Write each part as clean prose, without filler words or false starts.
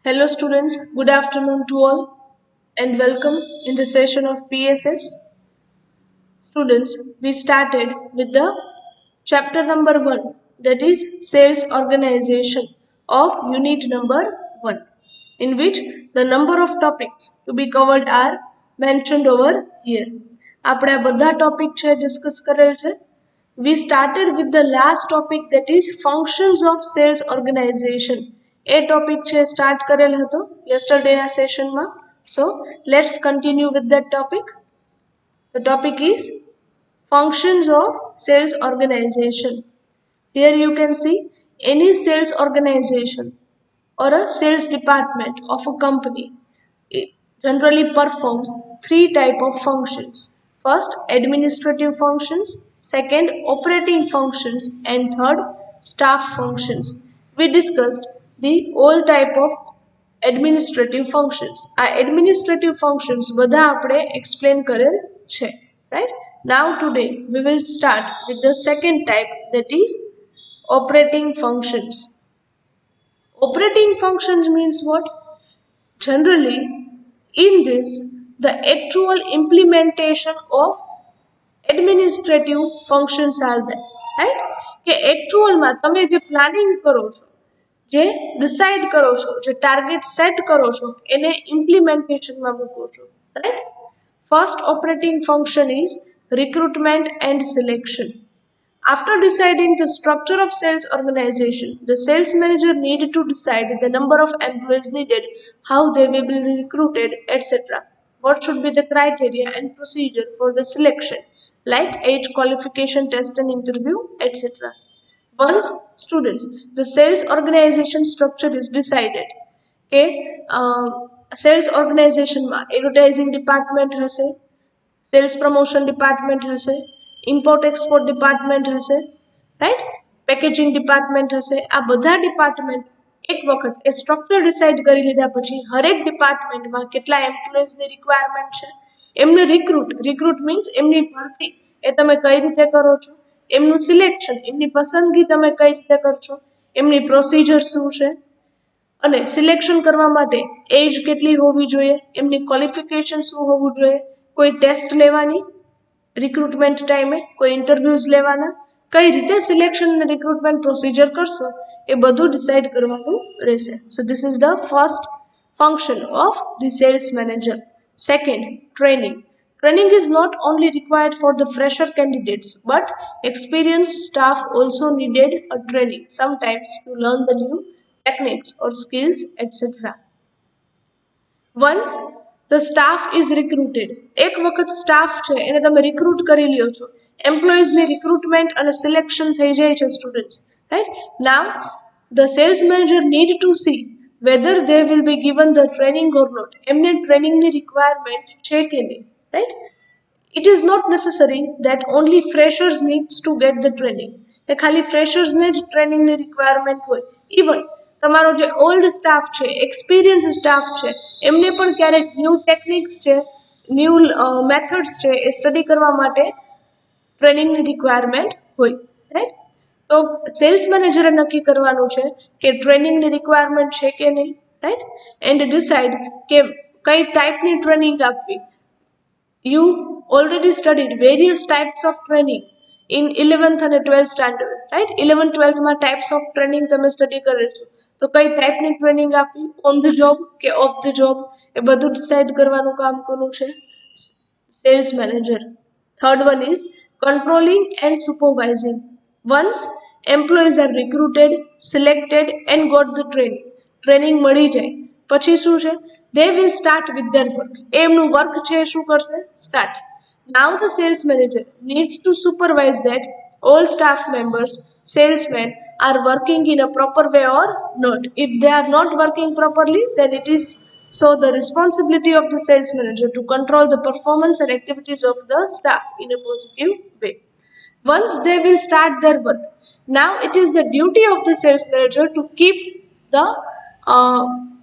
Hello students, good afternoon to all and welcome in the session of PSS. Students, we started with the chapter number 1, that is sales organization of unit number 1, in which the number of topics to be covered are mentioned over here. આપણે આ બધા topic છે discuss કરેલ છે. We started with the last topic, that is functions of sales organization. A topic છે start કરેલ હતો યસ્ટરડેના સેશનમાં. So let's continue with that topic. The topic is functions of sales organization. Here you can see any sales organization or a sales department of a company generally performs three type of functions. First, administrative functions, second, operating functions, and third, staff functions. We discussed the all type of administrative functions. આ administrative functions બધા આપણે explain કરેલ છે, right? Now today we will start with the second type, that is operating functions. Operating functions means what? Generally, in this, the actual implementation of administrative functions are there, right? કે actualમાં તમે જે planning કરો છો, જે decide કરો છો, જે target set કરો છો, એને ઇમ્પ્લિમેન્ટેશનમાં મૂકો છો, right? First operating function is recruitment and selection. After deciding the structure of sales organization, the sales manager needed to decide the number of employees needed, how they will be recruited, etc. What should be the criteria and procedure for the selection, like age, qualification, test and interview, etc. Once students, the sales organization structure is decided. Sales ઓર્ગેનાઇઝેશનમાં advertising department હશે, sales promotion department હશે, import export department હશે, right, packaging department હશે. આ બધા department એક વખત એ structure decide કરી લીધા પછી હરેક ડિપાર્ટમેન્ટમાં કેટલા એમ્પ્લોઈઝની રિક્વાયરમેન્ટ છે, એમને રિક્રુટ મીન્સ એમની ભરતી એ તમે કઈ રીતે કરો છો, એમનું સિલેક્શન એમની પસંદગી તમે કઈ રીતે કરશો, એમની પ્રોસિજર શું છે, અને સિલેક્શન કરવા માટે એજ કેટલી હોવી જોઈએ, એમની ક્વોલિફિકેશન શું હોવું જોઈએ, કોઈ ટેસ્ટ લેવાની રિક્રુટમેન્ટ ટાઈમે, કોઈ ઇન્ટરવ્યુઝ લેવાના, કઈ રીતે સિલેક્શન અને રિક્રુટમેન્ટ પ્રોસિજર કરશો એ બધું ડિસાઇડ કરવાનું રહેશે. So this is the first function of the sales manager. Second, training. Training is not only required for the fresher candidates, but experienced staff also needed a training sometimes to learn the new techniques or skills, etc. Once the staff is recruited, એક વખત staff છે એને તમે recruit કરી લ્યો છો, એમ્પ્લોઈઝની recruitment અને selection થઈ જાય છે students, right. Now the sales manager need to see whether they will be given the training or not. એમને ટ્રેનિંગની રિક્વાયરમેન્ટ છે કે નહીં, right? It is not necessary that only freshers needs to get the training. કે ખાલી ફ્રેશર્સને જ ટ્રેનિંગની requirement હોય. Even તમારો જે ઓલ્ડ સ્ટાફ છે, એક્સપિરિયન્સ સ્ટાફ છે, એમને પણ ક્યારેક ન્યૂ ટેકનિક્સ છે, ન્યૂ મેથડ્સ છે એ સ્ટડી કરવા માટે ટ્રેનિંગની રિક્વાયરમેન્ટ હોય, રાઈટ. તો સેલ્સ મેનેજરે નક્કી કરવાનું છે કે ટ્રેનિંગની રિક્વાયરમેન્ટ છે કે નહીં, રાઈટ, એન્ડ ડિસાઇડ કે કઈ ટાઈપની ટ્રેનિંગ આપવી. You already studied various types of training in 11th and 12th standard, right? 11th 12th માં types of training તમે સ્ટડી કરેલ છો, તો કઈ ટાઈપની ટ્રેનિંગ આપવી, ઓન ધ જોબ કે ઓફ ધ જોબ, એ બધું ડિસાઇડ કરવાનું કામ કોનું છે? Sales manager. Third one is controlling and supervising. Once employees are recruited, selected and got the training મળી જાય પછી શું છે? They will start with their work. એમનું વર્ક છે એ શું કરશે? Start. Now the sales manager needs to supervise that all staff members, salesmen are working in a proper way or not. If they are not working properly, then it is so the responsibility of the sales manager to control the performance and activities of the staff in a positive way. Once they will start their work, now it is the duty of the sales manager to keep the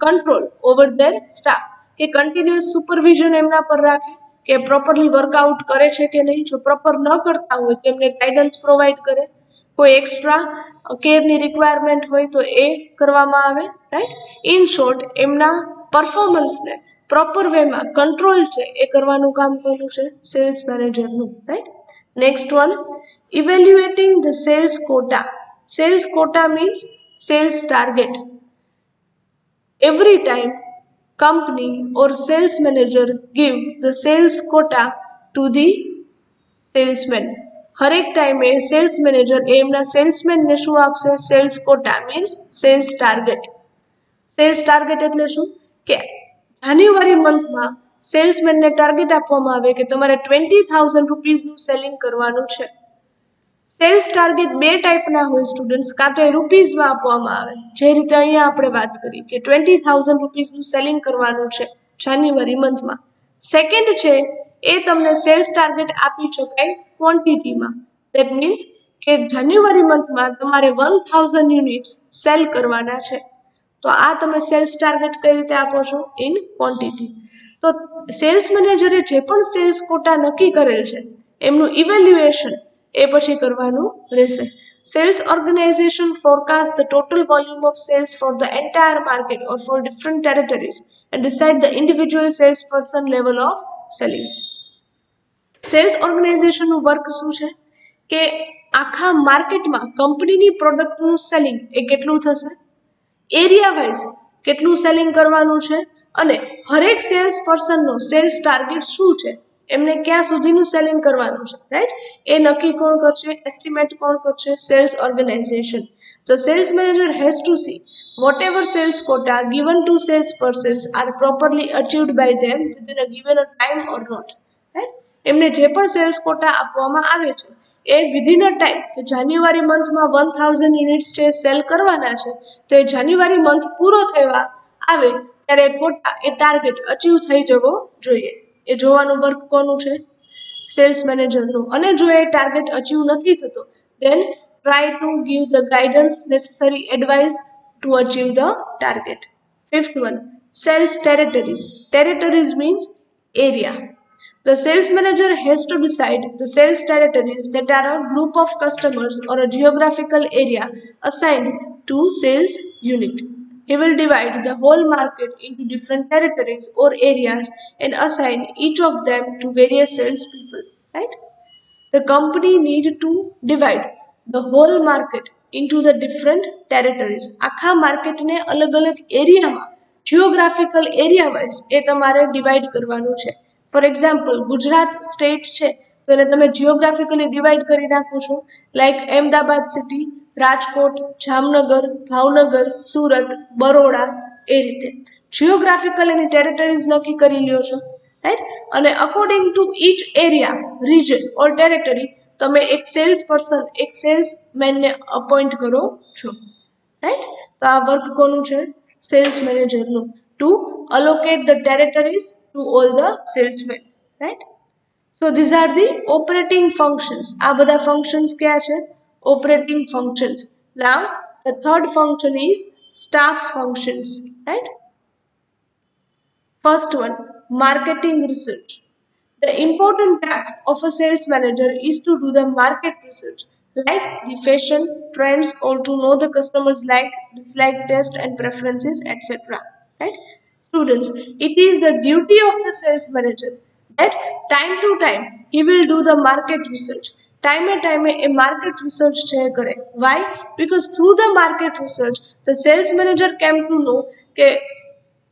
control over their staff. કે continuous supervision એમના પર રાખે કે properly workout કરે છે કે નહીં. જો પ્રોપર ન કરતા હોય તો એમને ગાઈડન્સ પ્રોવાઈડ કરે, કોઈ એક્સ્ટ્રા કેરની રિક્વાયરમેન્ટ હોય તો એ કરવામાં આવે, રાઈટ. ઇન શોર્ટ, એમના પરફોર્મન્સને પ્રોપર વેમાં કંટ્રોલ છે એ કરવાનું કામ કોનું છે? સેલ્સ મેનેજરનું, right. Next one, evaluating the sales quota. Sales quota means sales target. Every time company or sales manager give the sales quota to the salesman. હરેક ટાઈમે sales manager એમના સેલ્સમેનને શું આપશે? Sales quota means sales target. Sales target એટલે શું? કે જાન્યુઆરી મંથમાં સેલ્સમેનને target આપવામાં આવે કે તમારે 20,000 રૂપીઝનું સેલિંગ કરવાનું છે. સેલ્સ ટાર્ગેટ બે ટાઈપના હોય સ્ટુડન્ટ્સ. કાં તો એ રૂપીઝમાં આપવામાં આવે, જે રીતે અહીંયા આપણે વાત કરી કે 20,000 રૂપીઝનું સેલિંગ કરવાનું છે જાન્યુઆરી મંથમાં. સેકન્ડ છે એ તમને સેલ્સ ટાર્ગેટ આપી શકાય ક્વોન્ટિટીમાં. દેટ મીન્સ કે જાન્યુઆરી મંથમાં તમારે 1,000 યુનિટ્સ સેલ કરવાના છે. તો આ તમે સેલ્સ ટાર્ગેટ કઈ રીતે આપો છો? In quantity. તો સેલ્સ મેનેજરે જે પણ સેલ્સ કોટા નક્કી કરેલ છે એમનું ઇવેલ્યુએશન એ પછી કરવાનું રહેશે. Sales organisation forecast the total volume of sales for the entire market or for different territories and decide the individual salesperson level of selling. Sales ઓર્ગેનાઇઝેશનનું વર્ક શું છે? કે આખા માર્કેટમાં કંપનીની પ્રોડક્ટનું સેલિંગ એ કેટલું થશે, એરિયા વાઇઝ કેટલું સેલિંગ કરવાનું છે, અને હરેક સેલ્સ પર્સનનો સેલ્સ ટાર્ગેટ શું છે, એમને ક્યાં સુધીનું સેલિંગ કરવાનું છે, રાઈટ. એ નક્કી કોણ કરશે? એસ્ટિમેટ કોણ કરશે? Sales organisation. The sales manager has to see whatever sales quota given to sales persons are properly achieved by them within a given time or not. Right? એમને જે પણ સેલ્સ કોટા આપવામાં આવે છે એ વિધિન અ ટાઈમ, કે જાન્યુઆરી મંથમાં 1,000 units જે cell કરવાના છે, તો એ જાન્યુઆરી મંથ પૂરો થવા આવે ત્યારે કોટા એ ટાર્ગેટ અચીવ થઈ જવો જોઈએ. એ જોવાનું વર્ક કોનું છે? સેલ્સ મેનેજરનું. અને જો એ ટાર્ગેટ અચીવ નથી થતો, then try to give the guidance, necessary advice to achieve the target. Fifth one, sales territories. Territories means area. The sales manager has to decide the sales territories that are a group of customers or a geographical area assigned to sales unit. He will divide the whole market into different territories or areas and assign each of them to various sales people. Right? The company need to divide the whole market into the different territories. આખા માર્કેટને અલગ અલગ એરિયામાં, geographical area wise એ તમારે divide કરવાનું છે. For example, Gujarat state છે તો એને તમે જિયોગ્રાફિકલી ડિવાઈડ કરી નાખો છો. લાઈક અમદાવાદ સિટી, રાજકોટ, જામનગર, ભાવનગર, સુરત, બરોડા, એ રીતે જિયોગ્રાફિકલ એની ટેરેટરીઝ નક્કી કરી લ્યો છો, રાઈટ. અને according to each area, region or territory તમે એક સેલ્સ પર્સન, એક સેલ્સ મેનને અપોઇન્ટ કરો છો, રાઈટ. તો આ વર્ક કોનું છે? સેલ્સ મેનેજરનું. To allocate the territories to all the salesmen, right? So these are the operating functions. આ બધા functions ક્યાં છે? Operating functions. Now the third function is staff functions, right? First one, marketing research. The important task of a sales manager is to do the market research, like the fashion trends, or to know the customers' like, dislike, taste and preferences, etc. Right? Students, it is the duty of the sales manager that time to time he will do the market research. Time a market research કરે. Why? Because through the market research, the sales manager came to know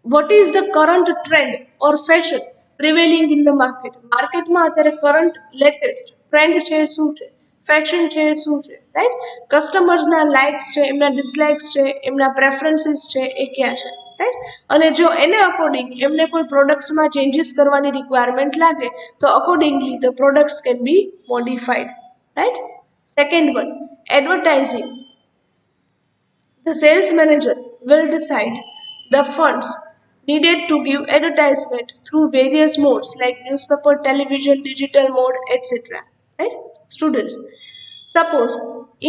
what is the current trend or fashion prevailing in the market. માર્કેટમાં અત્યારે current latest trend છે શું છે, fashion છે શું છે, right. કસ્ટમર્સના likes છે, એમના ડિસલાઇક્સ છે, એમના પ્રેફરન્સીસ છે, એ ક્યાં છે, રાઈટ. અને જો એને અકોર્ડિંગ એમને કોઈ પ્રોડક્ટ્સમાં ચેન્જીસ કરવાની રિક્વાયરમેન્ટ લાગે તો accordingly the products can be modified, right. Second one, advertising. The sales manager will decide the funds needed to give advertisement through various modes like newspaper, television, digital mode, etc. Right? Students, suppose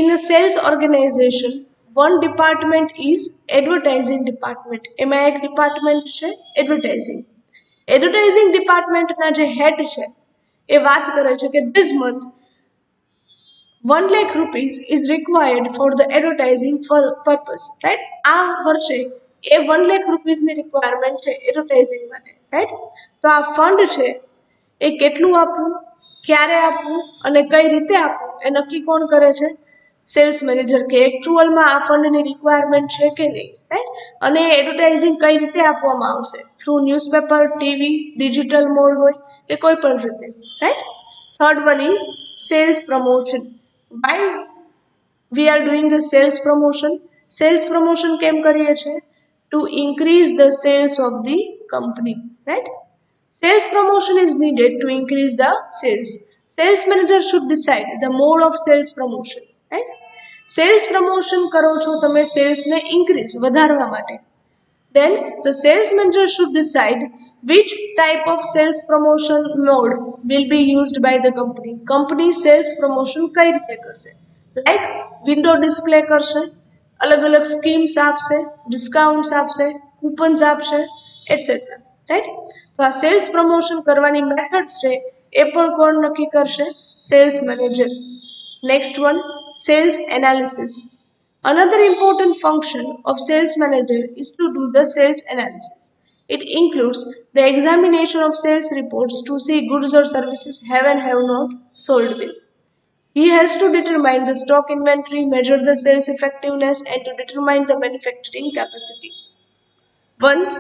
in a sales organization, one department is advertising department. એમાં એક department છે advertising. Advertising department ના જે head છે એ વાત કરે છે કે this month 1 lakh rupees is required for the advertising for purpose, right? આ વર્ષે એ 1 lakh rupees ની રિક્વાયરમેન્ટ છે એડવર્ટાઇઝિંગ માટે, રાઈટ? તો આ ફંડ છે એ કેટલું આપવું, ક્યારે આપવું અને કઈ રીતે આપવું એ નક્કી કોણ કરે છે? સેલ્સ મેનેજર, કે એકચ્યુઅલમાં આ ફંડની રિક્વાયરમેન્ટ છે કે નહીં, રાઈટ? અને એડવર્ટાઇઝિંગ કઈ રીતે આપવામાં આવશે? Through newspaper, TV, digital mode હોય કે કોઈ પણ રીતે, right? Third one is sales promotion. Why we are doing the sales promotion? Sales promotion કેમ કરીએ છીએ? To increase the sales of the company, right? Sales promotion is needed to increase the sales. Sales manager should decide the mode of sales promotion, right? Sales promotion કરો છો તમે sales ને increase વધારવા માટે. Then the sales manager should decide which type of sales promotion mode will be used by the company. Company sales promotion કઈ રીતે કરશે? Like window display કરશે, અલગ અલગ સ્કીમ્સ આપશે, ડિસ્કાઉન્ટ્સ આપશે, કૂપન્સ આપશે, એટસેટ્રા, રાઈટ? તો આ સેલ્સ પ્રમોશન કરવાની મેથડ્સ છે એ પણ કોણ નક્કી કરશે? Sales manager. Next one, sales analysis. Another important function of sales manager is to do the sales analysis. It includes the examination of sales reports to see goods or services have and have not sold well. He has to determine the stock inventory, measure the sales effectiveness, and to determine the manufacturing capacity. Once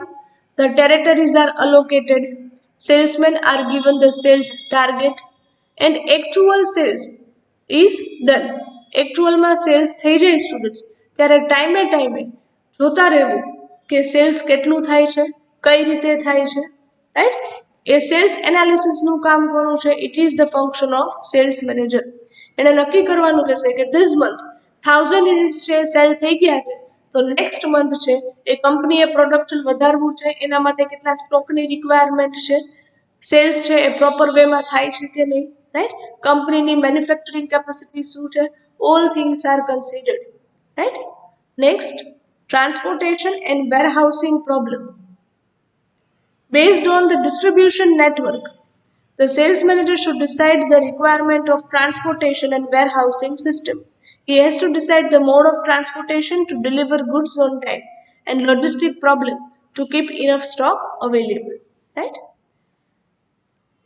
the territories are allocated, salesmen are given the sales target, and actual sales is done. એકચ્યુઅલમાં sales થઈ જાય students ત્યારે ટાઈમે જોતા રહેવું કે cells કેટલું થાય છે, કઈ રીતે થાય છે, રાઈટ? એ સેલ્સ એનાલિસિસનું કામ કરવું છે. It is the function of sales manager. એને નક્કી કરવાનું રહેશે કે ધીસ મંથ 1000 યુનિટ્સ છે સેલ થઈ ગયા છે, તો નેક્સ્ટ મંથ છે એ કંપનીએ પ્રોડક્શન વધારવું છે, એના માટે કેટલા સ્ટોકની રિક્વાયરમેન્ટ છે, સેલ્સ છે એ પ્રોપર વેમાં થાય છે કે નહીં, રાઈટ? કંપનીની મેન્યુફેક્ચરિંગ કેપેસિટી શું છે? All things are considered, right? Next, transportation and warehousing problem. Based on the distribution network, the sales manager should decide the requirement of transportation and warehousing system. He has to decide the mode of transportation to deliver goods on time and logistic problem to keep enough stock available, right?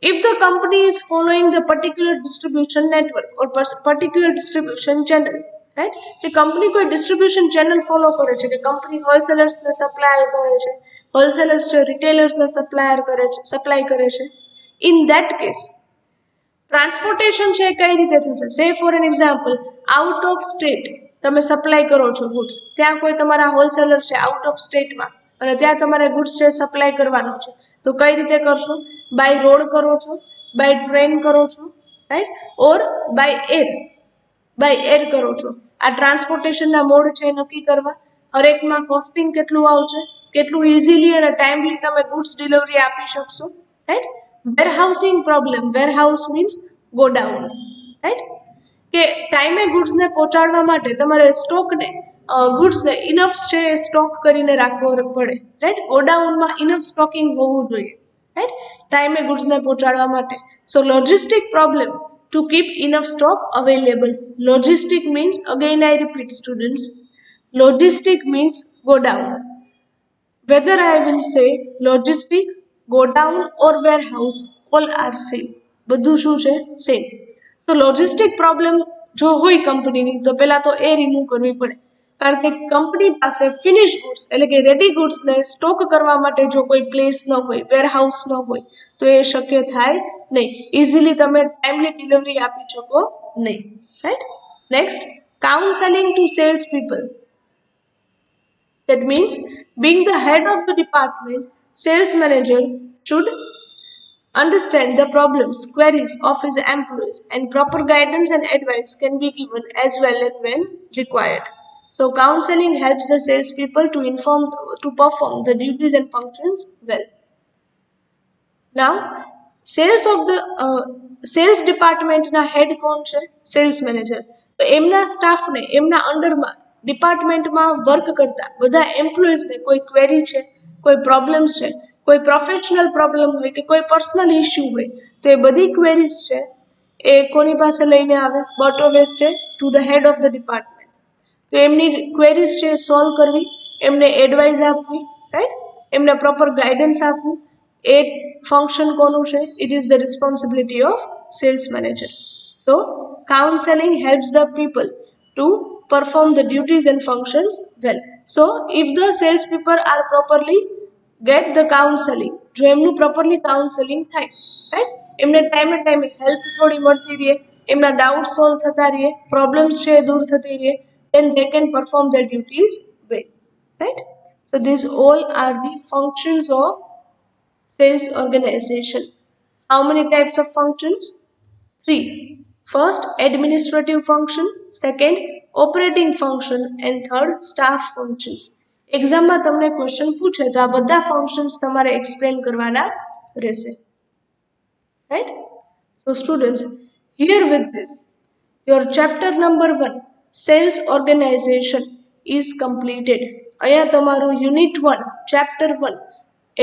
If the company is following the particular distribution network or particular distribution channel, right? The company કોઈ distribution channel follow કરે છે, કે company wholesalers ને supply કરે છે, wholesalers retailers ને supply કરે છે. In that case, transportation છે કઈ રીતે થશે? Say for an example, out of state તમે સપ્લાય કરો છો goods, ત્યાં કોઈ તમારા હોલસેલર છે આઉટ ઓફ સ્ટેટમાં અને ત્યાં તમારે goods છે સપ્લાય કરવાનો છે, તો કઈ રીતે કરશો? બાય રોડ કરો છો, બાય ટ્રેન કરો છો, રાઈટ? ઓર બાય એર કરો છો. આ ટ્રાન્સપોર્ટેશનના મોડ છે એ નક્કી કરવા. હરેકમાં કોસ્ટિંગ કેટલું આવશે, કેટલું ઇઝીલી અને ટાઈમલી તમે ગુડ્સ ડિલિવરી આપી શકશો, right? Warehousing problem. Warehouse means godown, right? કે ટાઈમે ગુડ્સને પહોંચાડવા માટે તમારે સ્ટોકને ગુડ્સને ઇનફ છે એ સ્ટોક કરીને રાખવો પડે, રાઈટ? ગોડાઉનમાં ઇનફ સ્ટોકિંગ હોવું જોઈએ, right? Time goods ne પહોંચાડવા માટે. So logistic problem to keep enough stock available. Logistic means, again I repeat students, logistic means go down. Whether I will say logistic, go down or warehouse, all are same. બધું શું છે? Same. So logistic problem જો હોય કંપનીની તો પહેલા તો એ remove કરવી પડે, કારણ કે કંપની પાસે ફિનિશ ગુડ્સ એટલે કે રેડી ગુડ્સને સ્ટોક કરવા માટે જો કોઈ પ્લેસ ન હોય, વેરહાઉસ ન હોય, તો એ શક્ય થાય નહીં. ઇઝીલી તમે ટાઈમલી ડિલિવરી આપી શકો નહીં, right? Next, counselling to sales people. That means, being the head of the department, sales manager should understand the problems, queries of his employees, and proper guidance and advice can be given as well and when required. So counseling helps the salespeople to perform the duties and functions well. Now, sales department na head કોણ છે? Sales manager. તો એમના સ્ટાફને એમના અંડરમાં ડિપાર્ટમેન્ટમાં work કરતા બધા એમ્પ્લોઈઝને કોઈ query છે, કોઈ પ્રોબ્લેમ્સ છે, કોઈ પ્રોફેશનલ પ્રોબ્લેમ હોય કે કોઈ પર્સનલ ઇસ્યુ હોય, તો એ બધી ક્વેરીઝ છે એ કોની પાસે લઈને આવે? બટ ઓબ્વિયસ છે to the head of the department. તો એમની ક્વેરીઝ છે સોલ્વ કરવી, એમને એડવાઇસ આપવી, રાઈટ, એમને પ્રોપર ગાઈડન્સ આપવું, એ ફંક્શન કોનું છે? It is the responsibility of sales manager. So counseling helps the people to perform the duties and functions well. So if the sales people are properly get the counseling, જો એમનું properly counseling થાય, right, એમને ટાઈમે help થોડી મળતી રહે, એમના doubt solve થતા રહે, પ્રોબ્લેમ્સ છે એ દૂર થતી રહે, then they can perform their duties well, right? So these all are the functions of sales organization. How many types of functions? 3. First, administrative function. Second, operating function. And third, staff functions. એક્ઝામમાં તમને question પૂછે તો આ બધા functions તમારે explain કરવાના રહેશે, right? So students, here with this, your chapter number 1, sales organization, is completed. અહીંયા તમારું યુનિટ 1, chapter 1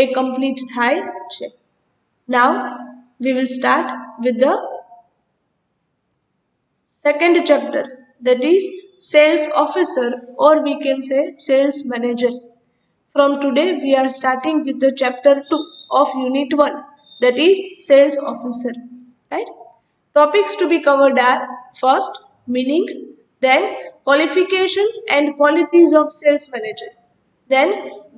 એ complete થાય છે. Now we will start with the second chapter, that is sales officer, or we can say sales manager. From today we are starting with the chapter 2 of unit 1, that is sales officer, right? Topics to be covered are: first, meaning, then qualifications and qualities of sales manager, then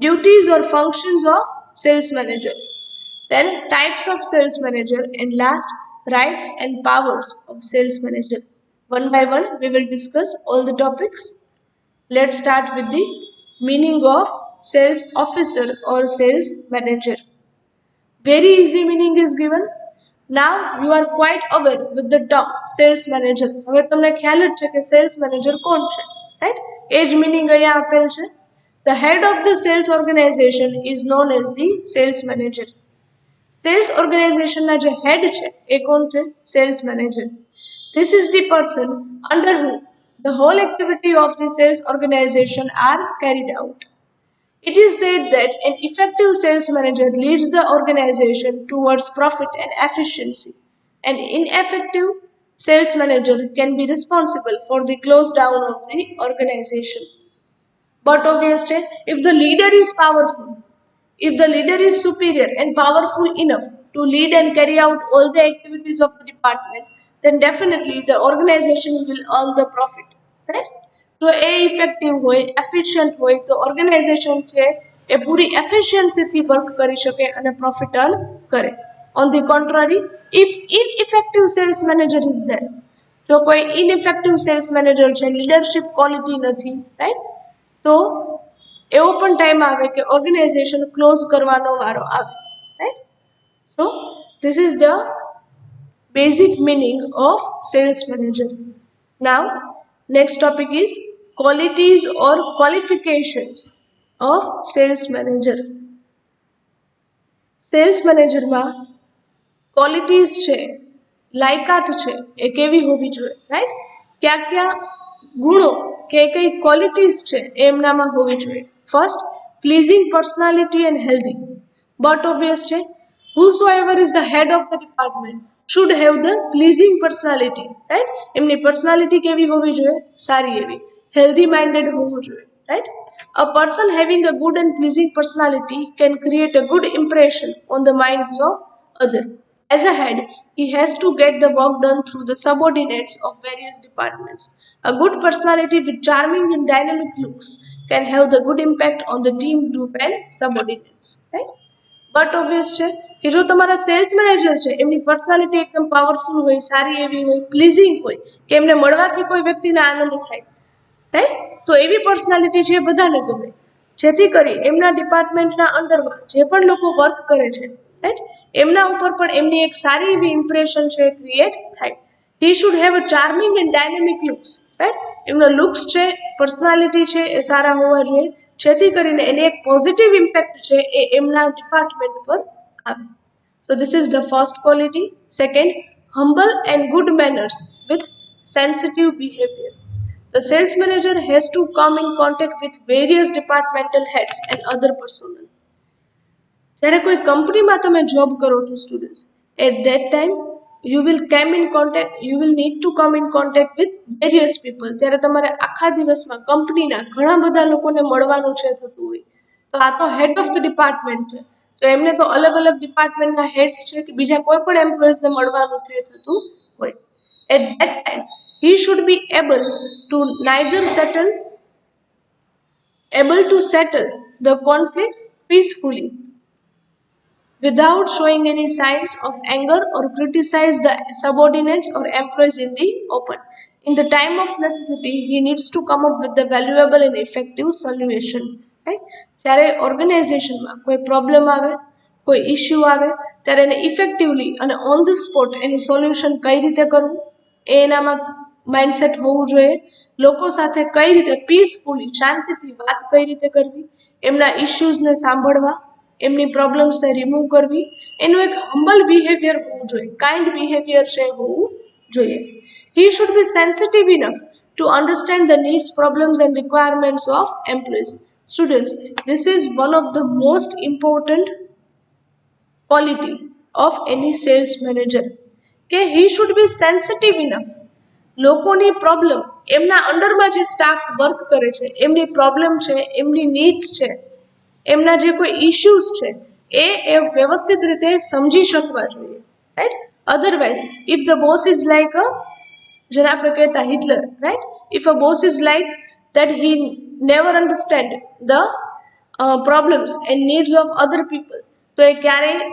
duties or functions of sales manager, then types of sales manager, and last, rights and powers of sales manager. One by one we will discuss all the topics. Let's start with the meaning of sales officer or sales manager. Very easy meaning is given. Now you are quite aware with the term sales manager. હવે તમને ખ્યાલ જ છે કે sales manager કોણ છે, right? એ જ meaning અહીંયા આપેલ છે. The head of the sales organization is known as the sales manager. Sales organization ના જે head છે એ કોણ છે? Sales manager. This is the person under whom the whole activity of the sales organization are carried out. It is said that an effective sales manager leads the organization towards profit and efficiency. An ineffective sales manager can be responsible for the close down of the organization. But obviously, if the leader is powerful, if the leader is superior and powerful enough to lead and carry out all the activities of the department, then definitely the organization will earn the profit, right? તો એ effective હોય, efficient હોય, તો organisation છે એ પૂરી એફિશિયન્સીથી work કરી શકે અને profit earn કરે. On the contrary, if ineffective sales manager is there, જો કોઈ ઇનઇફેક્ટિવ સેલ્સ મેનેજર છે, લીડરશિપ ક્વોલિટી નથી, રાઈટ, તો એવો પણ ટાઈમ આવે કે ઓર્ગેનાઇઝેશન ક્લોઝ કરવાનો વારો આવે, right? So this is the basic meaning of sales manager. Now next topic is qualities or qualifications of sales manager. Sales manager માં qualities છે, લાયકાત છે, એ કેવી હોવી જોઈએ, રાઈટ? ક્યા ક્યા ગુણો કે કઈ ક્વોલિટીઝ છે એ એમનામાં હોવી જોઈએ. First, pleasing personality and healthy. But obvious છે, whosoever is the head of the department should have the pleasing personality, right? એમની પર્સનાલિટી કેવી હોવી જોઈએ? સારી એવી. healthy minded હોવું જોઈએ, right? A person having a good and pleasing personality can create a good impression on the minds of others. As a head, he has to get the work done through the subordinates of various departments. A good personality with charming and dynamic looks can have the good impact on the team, group and subordinates, right? But obvious છે કે જો તમારા cells manager છે એમની personality એકદમ powerful હોય, સારી એવી હોય, પ્લીઝિંગ હોય, કે એમને મળવાથી કોઈ વ્યક્તિને આનંદ થાય, રાઈટ, તો એવી પર્સનાલિટી છે એ બધાને ગમે, જેથી કરી એમના ડિપાર્ટમેન્ટના અંડરમાં જે પણ લોકો વર્ક કરે છે, રાઈટ, એમના ઉપર પણ એમની એક સારી એવી ઇમ્પ્રેશન છે એ ક્રિએટ થાય. He should have a charming and dynamic looks, right? એમનો લુક્સ છે, પર્સનાલિટી છે એ સારા હોવા જોઈએ, જેથી કરીને એની એક પોઝિટિવ ઇમ્પેક્ટ છે એ એમના ડિપાર્ટમેન્ટ પર આવે. So this is the first quality. Second, humble and good manners with sensitive behavior. The sales manager has to come in contact with various departmental heads and other personnel. જ્યારે કોઈ કંપનીમાં તમે job કરો છો students, at that time you will need to come in contact with various people. ત્યારે તમારે આખા દિવસમાં કંપનીના ઘણા બધા લોકોને મળવાનું છે થતું હોય, તો આ તો હેડ ઓફ ધ ડિપાર્ટમેન્ટ છે, તો એમને તો અલગ અલગ ડિપાર્ટમેન્ટના હેડ્સ છે કે બીજા કોઈ પણ એમ્પ્લોઈઝને મળવાનું છે થતું હોય. At that time he should be able to settle the conflicts peacefully without showing any signs of anger or criticize the subordinates or employees in the open. In the time of necessity, he needs to come up with the valuable and effective solution. Right? જ્યારે ઓર્ગેનાઇઝેશનમાં કોઈ problem આવે, કોઈ issue આવે, ત્યારે એને effectively અને on the spot એનું solution કઈ રીતે કરવું એ એનામાં માઇન્ડસેટ હોવું જોઈએ. લોકો સાથે કઈ રીતે પીસફુલી શાંતિથી વાત કઈ રીતે કરવી, એમના ઇશ્યુઝને સાંભળવા, એમની પ્રોબ્લેમ્સને રિમૂવ કરવી, એનું એક હમ્બલ બિહેવિયર હોવું જોઈએ, કાઇન્ડ બિહેવિયર છે હોવું જોઈએ. He should be sensitive enough to understand the needs, problems and requirements of employees. Students, this is one of the most important quality of any sales manager. કે he should be sensitive enough. લોકોની problem, એમના અંડરમાં જે staff work કરે છે એમની problem છે, એમની needs છે, એમના જે કોઈ ઇશ્યુઝ છે એ વ્યવસ્થિત રીતે સમજી શકવા જોઈએ. Right? Otherwise if the boss is like જેને આપણે કહેતા Hitler, right? If a boss is like that he never understand the problems and needs of other people, તો એ ક્યારેય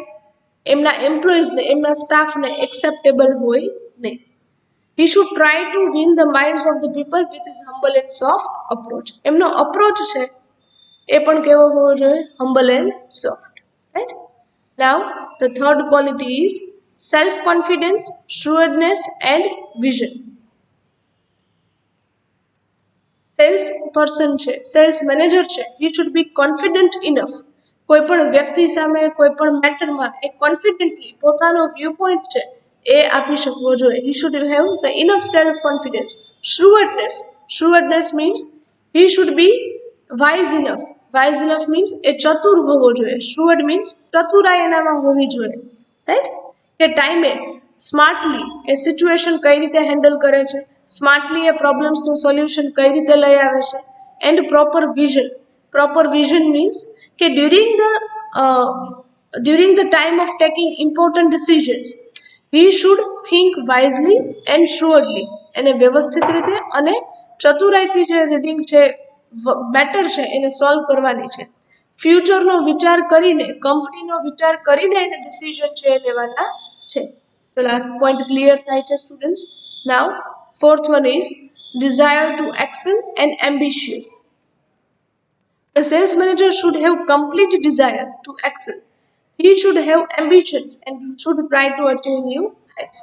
એમના એમ્પ્લોઈઝને, એમના સ્ટાફને એક્સેપ્ટેબલ હોય નહીં. He should try to win the minds of the people with his humble and soft approach. એમનો approach છે એ પણ કેવો હોવો જોઈએ? humble and soft. Right? Now, the third quality is self-confidence, shrewdness and vision. Sales person છે, sales manager છે, he should be confident enough. કોઈ પણ વ્યક્તિ સામે, કોઈ પણ મેટરમાં એ કોન્ફિડન્ટલી પોતાનો વ્યૂ પોઈન્ટ છે એ આપી શકવો જોઈએ. He should have the enough self-confidence. Shrewdness means he should be wise enough. Wise enough means એ ચતુર હોવો જોઈએ. Shrewd means ચતુરાઈ એનામાં હોવી જોઈએ. રાઈટ? કે ટાઈમે સ્માર્ટલી એ સિચ્યુએશન કઈ રીતે હેન્ડલ કરે છે, સ્માર્ટલી એ પ્રોબ્લેમ્સનું સોલ્યુશન કઈ રીતે લઈ આવે છે. એન્ડ પ્રોપર વિઝન મીન્સ કે during the time of taking important decisions he should think wisely and shrewdly. એને વ્યવસ્થિત રીતે અને ચતુરાઈથી જે રીડિંગ છે, મેટર છે એને સોલ્વ કરવાની છે. ફ્યુચરનો વિચાર કરીને, કંપનીનો વિચાર કરીને એને ડિસિઝન છે એ લેવાના છે. તો આ પોઈન્ટ ક્લિયર થાય છે students. Now fourth one is desire to excel and ambitious. A sales manager should have complete desire to excel. He should have ambitions and should try to achieve new heights.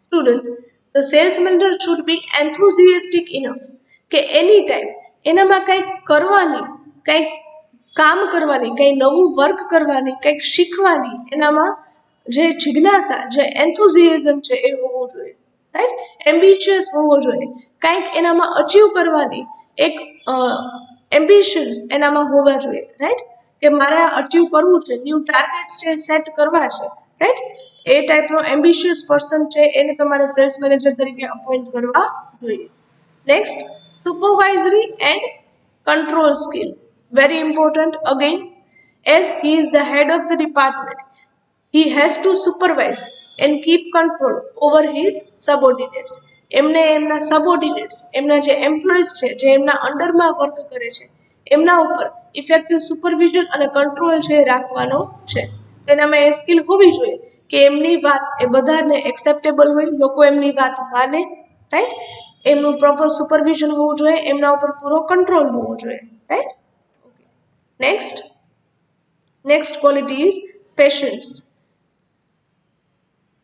Students, the sales manager should be enthusiastic enough કે any time એનામાં કંઈક કરવાની, કંઈક કામ કરવાની, કંઈ નવું work કરવાની, કંઈક શીખવાની એનામાં જે જિજ્ઞાસા, જે એન્થુઝિયાઝમ છે એ હોવું જોઈએ. રાઈટ? એમ્બિશિયસ હોવો જોઈએ, કંઈક એનામાં અચીવ કરવાની એક એમ્બિશન્સ એનામાં હોવા જોઈએ. રાઈટ? કે મારે આ અચીવ કરવું છે, ન્યૂ ટાર્ગેટ્સ છે સેટ કરવા છે. રાઈટ? એ ટાઈપનો એમ્બિશિયસ પર્સન છે એને તમારે સેલ્સ મેનેજર તરીકે અપોઇન્ટ કરવા જોઈએ. Next, supervisory and control skill. Very important again, as he is the head of the department, he has to supervise and keep control over his subordinates. એમને એમના સબઓર્ડિનેટ્સ, એમના જે એમ્પ્લોઈઝ છે, જે એમના અંડરમાં વર્ક કરે છે, એમના ઉપર ઇફેક્ટિવ સુપરવિઝન અને કંટ્રોલ છે રાખવાનો છે. એનામાં એ સ્કિલ હોવી જોઈએ કે એમની વાત એ બધાને એક્સેપ્ટેબલ હોય, લોકો એમની વાત માને. રાઈટ? એમનું પ્રોપર સુપરવિઝન હોવું જોઈએ, એમના ઉપર પૂરો કંટ્રોલ હોવો જોઈએ. Right? Next quality is patience.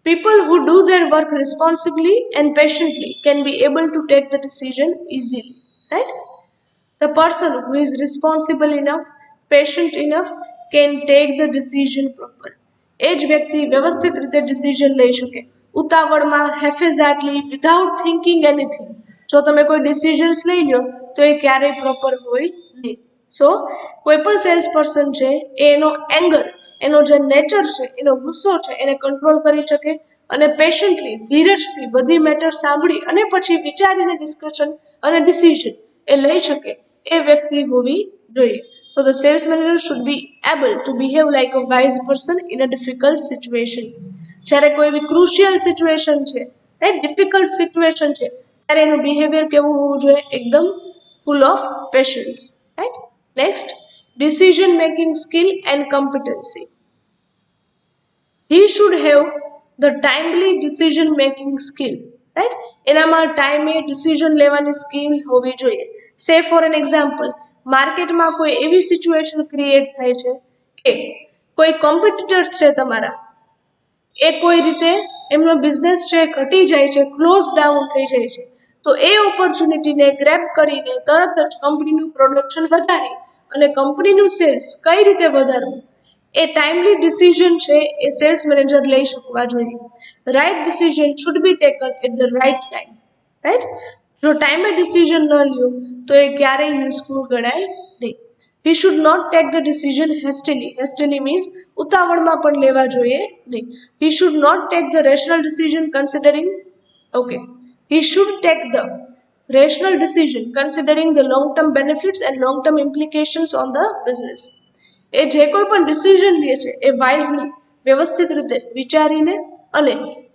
People who do their work responsibly and patiently can be able to take the decision easily. Right? The person who is responsible enough, patient enough can take the decision proper. એ જ વ્યક્તિ વ્યવસ્થિત રીતે decision લઈ શકે. ઉતાવળમાં, હેફેઝાર્ટલી, without thinking anything જો તમે કોઈ ડિસિઝન્સ લઈ લો તો એ ક્યારેય પ્રોપર હોય નહીં. સો કોઈ પણ સેલ્સ પર્સન છે એનો એંગર, એનો જે નેચર છે, એનો ગુસ્સો છે એને કંટ્રોલ કરી શકે, અને પેશન્ટલી ધીરજથી બધી મેટર સાંભળી અને પછી વિચારીને ડિસ્કશન અને ડિસિઝન એ લઈ શકે એ વ્યક્તિ હોવી જોઈએ. So the sales manager should be able to behave like a wise person in a difficult situation. જ્યારે કોઈ એવી ક્રુશિયલ સિચ્યુએશન છે, રાઈટ, ડિફિકલ્ટ સિચ્યુએશન છે, ત્યારે એનું બિહેવિયર કેવું હોવું જોઈએ? એકદમ full of patience, right. Next, decision making skill and competency. he should have the timely decision making skill, right? એનામાં ટાઈમે ડિસિઝન લેવાની સ્કિલ હોવી જોઈએ. સે ફોર એન એક્ઝામ્પલ, માર્કેટમાં કોઈ એવી સિચ્યુએશન ક્રિએટ થાય છે કે કોઈ કોમ્પિટિટર્સ છે તમારા, એ કોઈ રીતે એમનો બિઝનેસ છે ઘટી જાય છે, ક્લોઝ ડાઉન થઈ જાય છે, તો એ ઓપોર્ચ્યુનિટીને ગ્રેબ કરીને તરત જ કંપનીનું પ્રોડક્શન વધારી અને કંપનીનું સેલ્સ કઈ રીતે વધારવું, એ ટાઈમલી ડિસિઝન છે એ સેલ્સ મેનેજર લઈ શકવા જોઈએ. Right decision should be taken at the right time, right. જો ટાઈમે ડિસિઝન ન લ્યો તો એ ક્યારેય યુઝફુલ ગણાય નહીં. he should not take the decision hastily. hastily means ઉતાવળમાં પણ લેવા જોઈએ નહીં. he should not take the rational decision considering, okay, he should take the rational decision considering the long term benefits and long term implications on the business. એ જે કોઈ પણ decision લે છે એ વાઇઝલી, વ્યવસ્થિત રીતે વિચારીને અને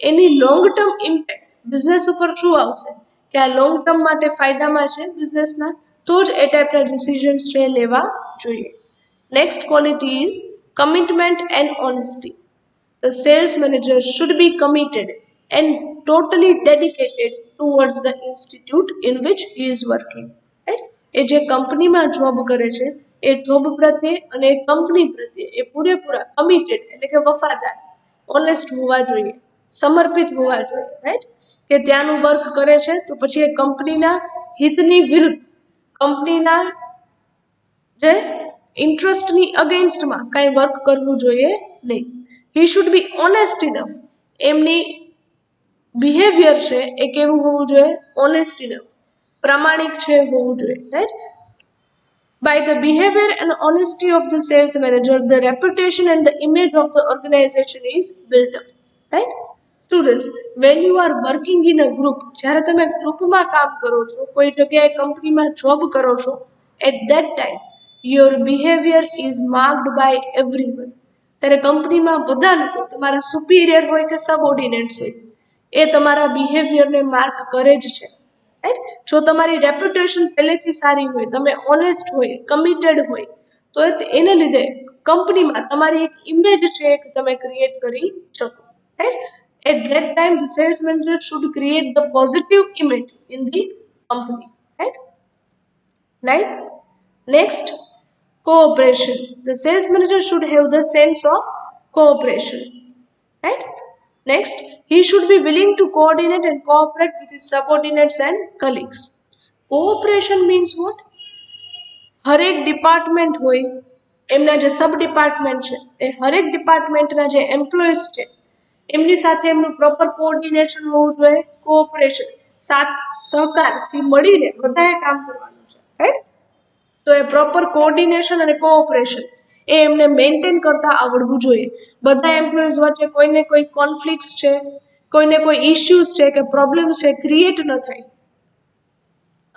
એની લોંગ ટર્મ ઇમ્પેક્ટ બિઝનેસ ઉપર શું આવશે, કે આ લોંગ ટર્મ માટે ફાયદામાં છે બિઝનેસના, તો જ એ ટાઈપના ડિસિઝન્સ છે લેવા જોઈએ. Next quality is commitment and honesty. The sales manager should be committed and totally dedicated towards the institute in which he is working, right. એ જે કંપનીમાં જોબ કરે છે એ જોબ પ્રત્યે અને કંપની પ્રત્યે એ પૂરેપૂરા કમિટેડ એટલે કે વફાદાર, ઓનેસ્ટ હોવા જોઈએ, સમર્પિત હોવા જોઈએ, રાઈટ. કે ત્યાંનું વર્ક કરે છે તો પછી એ કંપનીના હિતની વિરુદ્ધ, કંપનીના જે ઇન્ટરેસ્ટની અગેન્સ્ટમાં કાંઈ વર્ક કરવું જોઈએ નહીં. He should be honest enough. એમની બિહેવિયર છે એ કેવું હોવું જોઈએ? ઓનેસ્ટ ઇનફ, પ્રામાણિક છે હોવું જોઈએ, right. By the behavior and honesty of the sales manager, the reputation and the image of the organization is built up, right? Students, when you are working in a group, જ્યારે તમે ગ્રુપમાં કામ કરો છો, કોઈ જગ્યાએ કંપનીમાં જોબ કરો છો, at that time your behavior is marked by everyone. ત્યારે કંપનીમાં બધા લોકો, તમારા સુપિરિયર હોય કે સબઓર્ડિનેટ્સ હોય, એ તમારા બિહેવિયરને માર્ક કરે જ છે, રાઈટ. જો તમારી રેપ્યુટેશન પહેલેથી સારી હોય, તમે ઓનેસ્ટ હોય, કમિટેડ હોય, તો એને લીધે કંપનીમાં તમારી એક ઇમેજ છે કે તમે ક્રિએટ કરી શકો, right. At that time the sales manager should create the positive image in the company, right. Right. Next, cooperation. The sales manager should have the sense of cooperation, right. Next, he should be willing to coordinate and cooperate with his subordinates and colleagues. Cooperation means what? હરેક department હોય, એમના જે સબ department છે, એ હરેક ડિપાર્ટમેન્ટના જે employees છે એમની સાથે એમનું પ્રોપર કોઓર્ડિનેશન હોવું જોઈએ, કોઓપરેશન, સાથ સહકારથી મળીને બધાએ કામ કરવાનું છે, રાઈટ. તો એ પ્રોપર કોઓર્ડિનેશન અને કોઓપરેશન એ એમને મેન્ટેન કરતા આવડવું જોઈએ. બધા એમ્પ્લોઈઝ વચ્ચે કોઈને કોઈ કોન્ફ્લિક્ટ્સ છે, કોઈને કોઈ ઇશ્યુઝ છે કે પ્રોબ્લેમ્સ છે ક્રિએટ ન થાય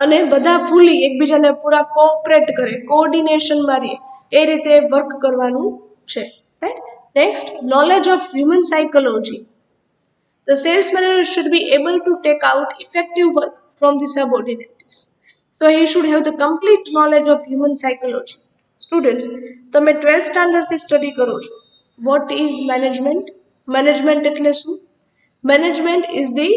અને બધા ફૂલી એકબીજાને પૂરા કોઓપરેટ કરે, કોઓર્ડિનેશનમાં રહે, એ રીતે વર્ક કરવાનું છે, right. Next, knowledge of human psychology. The sales manager should be able to take out effective work from the subordinates. So he should have the complete knowledge of human psychology. Students, તમે 12th સ્ટાન્ડર્ડથી study કરો છો. What is management? Management એટલે શું? Management is the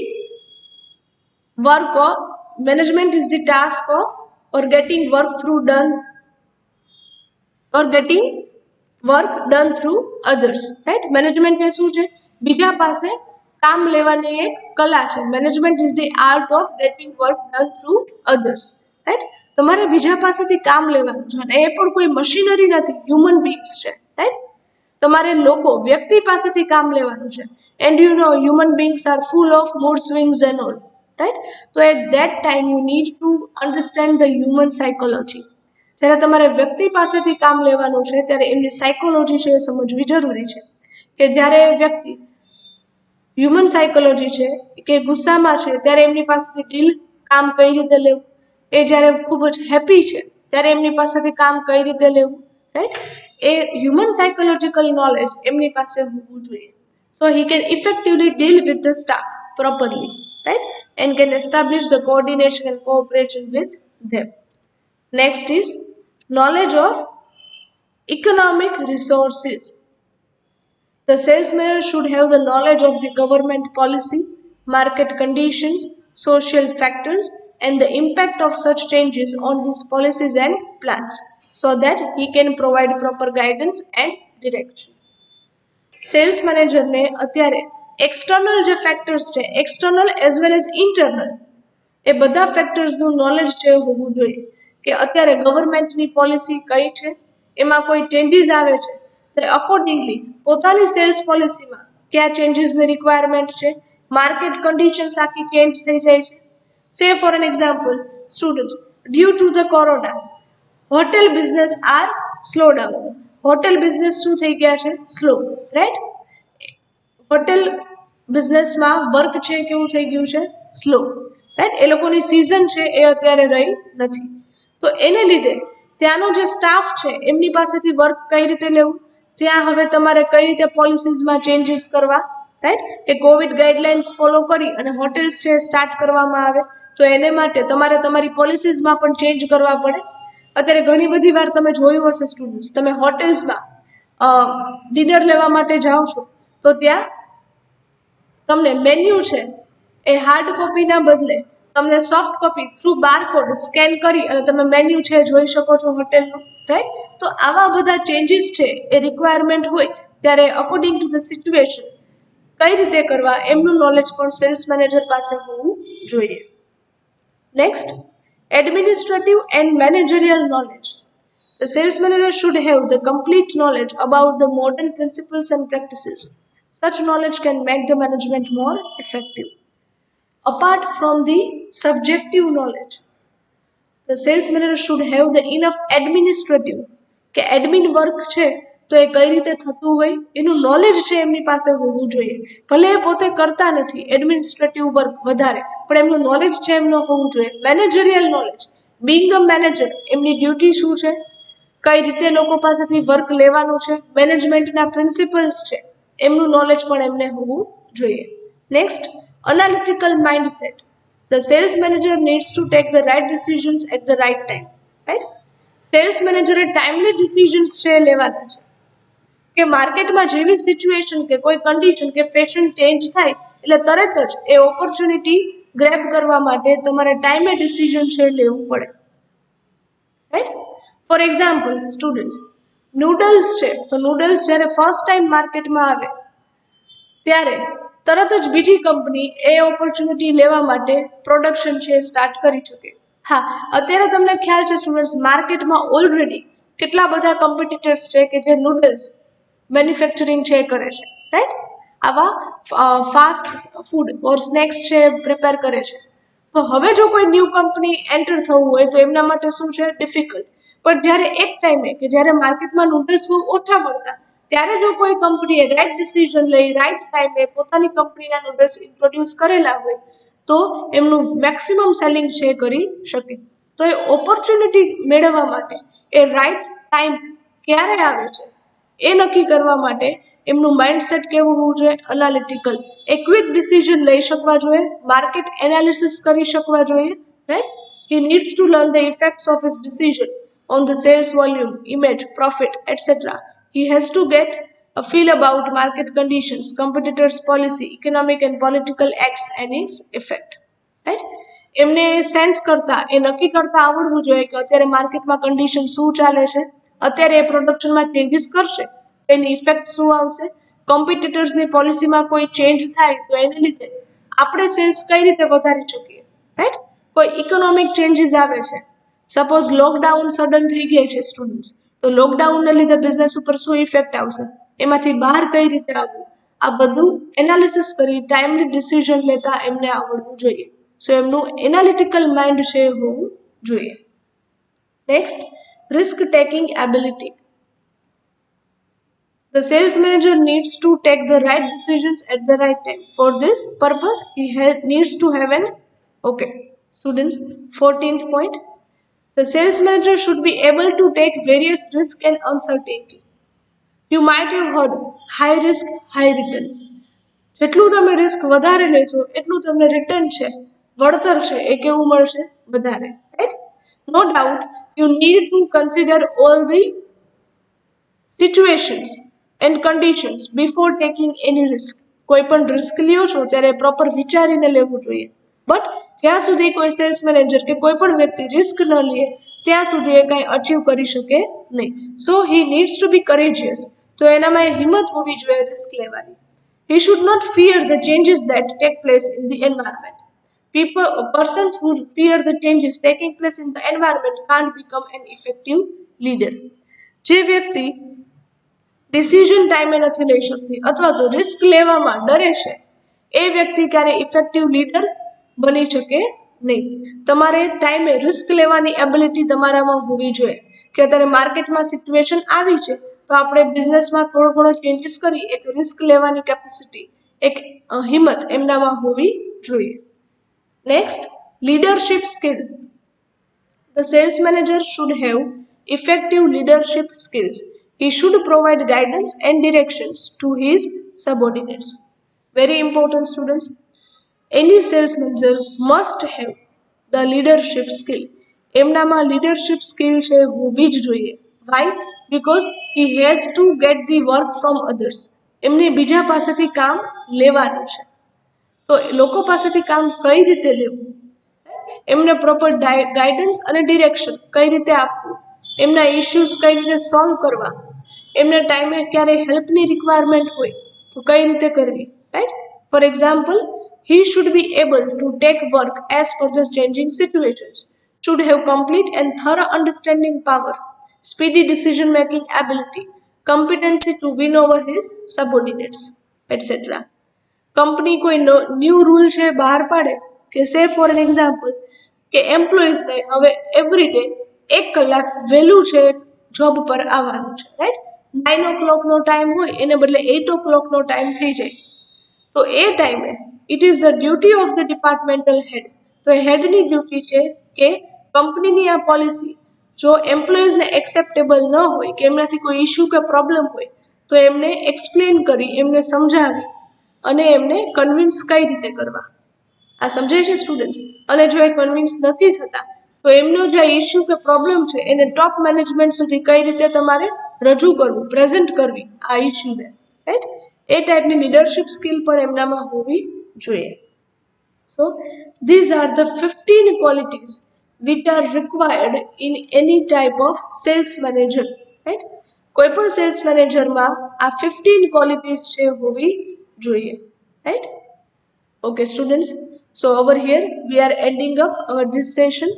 work of, management is the task of or getting work through done or getting work done through others, right? Management એ શું છે? બીજા પાસે કામ લેવાની એક કલા છે. Management is the art of getting work done through others, right? તમારે બીજા પાસેથી કામ લેવાનું છે અને એ પણ કોઈ મશીનરી નથી, હ્યુમન બીંગ્સ છે, રાઈટ. તમારે લોકો, વ્યક્તિ પાસેથી કામ લેવાનું છે. And you know human beings are full of mood swings and all, right. તો at that time you need to understand the human psychology. જ્યારે તમારે વ્યક્તિ પાસેથી કામ લેવાનું છે ત્યારે એમની સાયકોલોજી છે એ સમજવી જરૂરી છે. કે જ્યારે વ્યક્તિ હ્યુમન સાયકોલોજી છે કે ગુસ્સામાં છે ત્યારે એમની પાસેથી ડીલ કામ કઈ રીતે લેવું, એ જ્યારે ખૂબ જ હેપી છે ત્યારે એમની પાસેથી કામ કઈ રીતે લેવું, રાઈટ? એ હ્યુમન સાયકોલોજીકલ નોલેજ એમની પાસે હોવું જોઈએ. So he can effectively deal with the staff properly, right? And can establish the coordination and cooperation with them. Next is knowledge of economic resources. The sales manager should have the knowledge of the government policy, market conditions, social factors, and the impact of such changes on his policies and plans, so that he can provide proper guidance and direction. સેલ્સ મેનેજરને અત્યારે external જે factors છે, external as well as internal, એ બધા ફેક્ટર્સનું knowledge છે હોવું જોઈએ કે અત્યારે ગવર્મેન્ટની પોલિસી કઈ છે, એમાં કોઈ ચેન્જીસ આવે છે તો અકોર્ડિંગલી પોતાની સેલ્સ પોલિસીમાં કયા ચેન્જીસની રિક્વાયરમેન્ટ છે, માર્કેટ કન્ડિશન્સ આખી ચેન્જ થઈ જાય છે. Say for an example students, due to the corona hotel business are slow down. Hotel business શું થઈ ગયા છે? Slow, right? હોટેલ બિઝનેસમાં વર્ક છે કેવું થઈ ગયું છે? Slow, right? એ લોકોની સિઝન છે એ અત્યારે રહી નથી, તો એને લીધે ત્યાંનો જે સ્ટાફ છે એમની પાસેથી વર્ક કઈ રીતે લેવું, ત્યાં હવે તમારે કઈ રીતે પોલિસીઝમાં ચેન્જીસ કરવા, રાઈટ? કે કોવિડ ગાઈડલાઇન્સ ફોલો કરી અને હોટેલ્સ છે સ્ટાર્ટ કરવામાં આવે તો એને માટે તમારે તમારી પોલિસીઝમાં પણ ચેન્જ કરવા પડે. અત્યારે ઘણી બધી વાર તમે જોયું હશે સ્ટુડન્ટ્સ, તમે હોટેલ્સમાં ડિનર લેવા માટે જાઓ છો તો ત્યાં તમને મેન્યુ છે એ હાર્ડ કોપીના બદલે તમને soft copy through barcode scan કરી અને તમે મેન્યુ છે જોઈ શકો છો હોટેલનું, રાઈટ? તો આવા બધા ચેન્જીસ છે એ રિક્વાયરમેન્ટ હોય ત્યારે અકોર્ડિંગ ટુ ધ સિચ્યુએશન કઈ રીતે કરવા એમનું નોલેજ પણ સેલ્સ મેનેજર પાસે હોવું જોઈએ. Next, administrative and managerial knowledge. The sales manager should have the complete knowledge about the modern principles and practices. Such knowledge can make the management more effective. Apart from the subjective knowledge, the sales manager should have the enough administrative કે admin work છે તો એ કઈ રીતે થતું હોય એનું knowledge છે એમની પાસે હોવું જોઈએ. ભલે એ પોતે કરતા નથી એડમિનિસ્ટ્રેટિવ વર્ક વધારે, પણ એમનું નોલેજ છે એમનો હોવું જોઈએ. Managerial knowledge, being a manager એમની ડ્યુટી શું છે, કઈ રીતે લોકો પાસેથી વર્ક લેવાનું છે, મેનેજમેન્ટના પ્રિન્સિપલ્સ છે એમનું નોલેજ પણ એમને હોવું જોઈએ. Next, analytical mindset. The sales manager needs to take the right decisions at the right time, right? Sales મેનેજરે ટાઈમલી ડિસિઝન્સ છે લેવાના છે કે માર્કેટમાં જેવી સિચ્યુએશન કે કોઈ કન્ડિશન કે ફેશન ચેન્જ થાય એટલે તરત જ એ ઓપોર્ચ્યુનિટી ગ્રેબ કરવા માટે તમારે ટાઈમે ડિસિઝન છે લેવું પડે, right? For example students, noodles છે તો નૂડલ્સ જ્યારે ફર્સ્ટ ટાઈમ માર્કેટમાં આવે ત્યારે તરત જ બીજી કંપની એ ઓપોર્ચ્યુનિટી લેવા માટે પ્રોડક્શન છે સ્ટાર્ટ કરી શકે. હા, અત્યારે તમને ખ્યાલ છે સ્ટુડન્ટ્સ, માર્કેટમાં ઓલરેડી કેટલા બધા કોમ્પિટિટર્સ છે કે જે નૂડલ્સ મેન્યુફેક્ચરિંગ છે કરે છે, રાઈટ? આવા ફાસ્ટ ફૂડ ઓર સ્નેક્સ છે પ્રિપેર કરે છે. તો હવે જો કોઈ ન્યૂ કંપની એન્ટર થવું હોય તો એમના માટે શું છે? ડિફિકલ્ટ. પણ જ્યારે એક ટાઈમે કે જ્યારે માર્કેટમાં નૂડલ્સ બહુ ઓછા મળતા ત્યારે જો કોઈ કંપનીએ રાઈટ ડિસિઝન લઈ રાઈટ ટાઈમે પોતાની કંપનીના નૂડલ્સ ઇન્ટ્રોડ્યુસ કરેલા હોય તો એમનું મેક્સિમમ સેલિંગ છે કરી શકે. તો એ ઓપોર્ચ્યુનિટી મેળવવા માટે એ રાઈટ ટાઈમ ક્યારે આવે છે એ નક્કી કરવા માટે એમનું માઇન્ડસેટ કેવું હોવું જોઈએ? એનાલિટિકલ. એ ક્વિક ડિસિઝન લઈ શકવા જોઈએ, માર્કેટ એનાલિસિસ કરી શકવા જોઈએ, right? He needs to learn the effects of his decision on the sales volume, image, profit, etc. He has to get a feel about market conditions, competitors' policy, economic and political acts and its effect. Right? એમને sense કરતા એ નક્કી કરતા આવડવું જોઈએ કે અત્યારે માર્કેટમાં condition શું ચાલે છે, અત્યારે એ પ્રોડક્શનમાં ચેન્જીસ કરશે તો એની ઇફેક્ટ શું આવશે, કોમ્પિટિટર્સની પોલિસીમાં કોઈ ચેન્જ થાય તો એને લીધે આપણે સેલ્સ કઈ રીતે વધારી શકીએ, રાઈટ? કોઈ ઇકોનોમિક ચેન્જીસ આવે છે, સપોઝ લોકડાઉન સડન થઈ ગયા છે સ્ટુડન્ટ્સ, તો લોકડાઉનને લીધે બિઝનેસ ઉપર શું ઇફેક્ટ આવશે, એમાંથી બહાર કઈ રીતે આવવું, આ બધું એનાલિસિસ કરી ટાઈમલી ડિસિઝન લેતા એમને આવડવું જોઈએ. સો એમનું એનાલિટિકલ માઇન્ડ છે હોવું જોઈએ. Next, risk taking ability. The sales manager needs to take the right decisions at the right time. For this purpose, he needs to have an, okay, students, 14th point. The sales manager should be able to take various risk and uncertainty. You might have heard high risk, high return. જેટલું તમે risk વધારે લેશો એટલું તમને return છે, વળતર છે એ કેવું મળશે? વધારે, right? No doubt you need to consider all the situations and conditions before taking any risk. કોઈ પણ રિસ્ક લ્યો છો ત્યારે પ્રોપર વિચારીને લેવું જોઈએ. બટ જ્યાં સુધી કોઈ સેલ્સ મેનેજર કે કોઈ પણ વ્યક્તિ રિસ્ક ન લે ત્યાં સુધી એ કંઈ અચીવ કરી શકે નહીં. સો હી નીડ્સ ટુ બી કરેજિયસ. તો એનામાં હિંમત હોવી જોઈએ રિસ્ક લેવાની. He should not fear the changes that take place in the environment. Persons who fear the changes taking place in the environment can't become an effective leader. જે વ્યક્તિ ડિસિઝન ટાઈમે નથી લઈ શકતી અથવા તો રિસ્ક લેવામાં ડરે છે એ વ્યક્તિ ક્યારે ઇફેક્ટિવ લીડર બની શકે નહીં. તમારે ટાઈમે રિસ્ક લેવાની એબિલિટી તમારામાં હોવી જોઈએ કે અત્યારે માર્કેટમાં સિચ્યુએશન આવી છે તો આપણે બિઝનેસમાં થોડો ઘણો ચેન્જીસ કરી એક રિસ્ક લેવાની કેપેસિટી, એક હિંમત એમનામાં હોવી જોઈએ. Next, leadership skill. The sales manager should have effective leadership skills. He should provide guidance and directions to his subordinates. Very important, students. Any sales manager must have the leadership skill. એમનામાં leadership skill છે હોવી જ જોઈએ. Why? Because he has to get the work from others. એમને બીજા પાસેથી કામ લેવાનું છે. તો લોકો પાસેથી કામ કઈ રીતે લેવું, એમને પ્રોપર ગાઈડન્સ અને ડિરેક્શન કઈ રીતે આપવું, એમના ઇશ્યુઝ કઈ રીતે સોલ્વ કરવા, એમને ટાઈમે ક્યારે હેલ્પની રિક્વાયરમેન્ટ હોય તો કઈ રીતે કરવી, right? For example, he should be able to take work as per the changing situations, should have complete and thorough understanding power, speedy decision making ability, competency to win over his subordinates, etc. Company કોઈ new rule છે બહાર પાડે કે સે for an example કે એમ્પ્લોઈઝને હવે every day 1 કલાક વહેલું છે જોબ પર આવવાનું છે, રાઈટ? 9 o'clockનો ટાઈમ હોય એને બદલે 8 o'clockનો ટાઈમ થઈ જાય તો એ ટાઈમે it is the duty of the departmental head. તો એ હેડની ડ્યુટી છે કે કંપનીની આ પોલિસી જો એમ્પ્લોઈઝને એક્સેપ્ટેબલ ન હોય કે એમનાથી કોઈ ઇશ્યુ કે પ્રોબ્લેમ હોય તો એમને એક્સપ્લેન કરી, એમને સમજાવી અને એમને કન્વિન્સ કઈ રીતે કરવા. આ સમજાય છે સ્ટુડન્ટ્સ? અને જો એ કન્વિન્સ નથી થતા તો એમનો જે ઇશ્યુ કે પ્રોબ્લેમ છે એને ટોપ મેનેજમેન્ટ સુધી કઈ રીતે તમારે રજૂ કરવું, પ્રેઝન્ટ કરવી આ ઇશ્યુને, રાઈટ? એ ટાઈપની લીડરશિપ સ્કિલ પણ એમનામાં હોવી જોઈએ. સો these are the 15 qualities which are required in any type of sales manager, right? કોઈ પણ સેલ્સ મેનેજરમાં આ 15 ક્વોલિટીઝ છે હોવી જોઈએ, right? Okay students, so over here we are ending up our this session.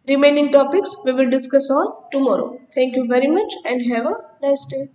Remaining topics we will discuss on tomorrow. Thank you very much and have a nice day.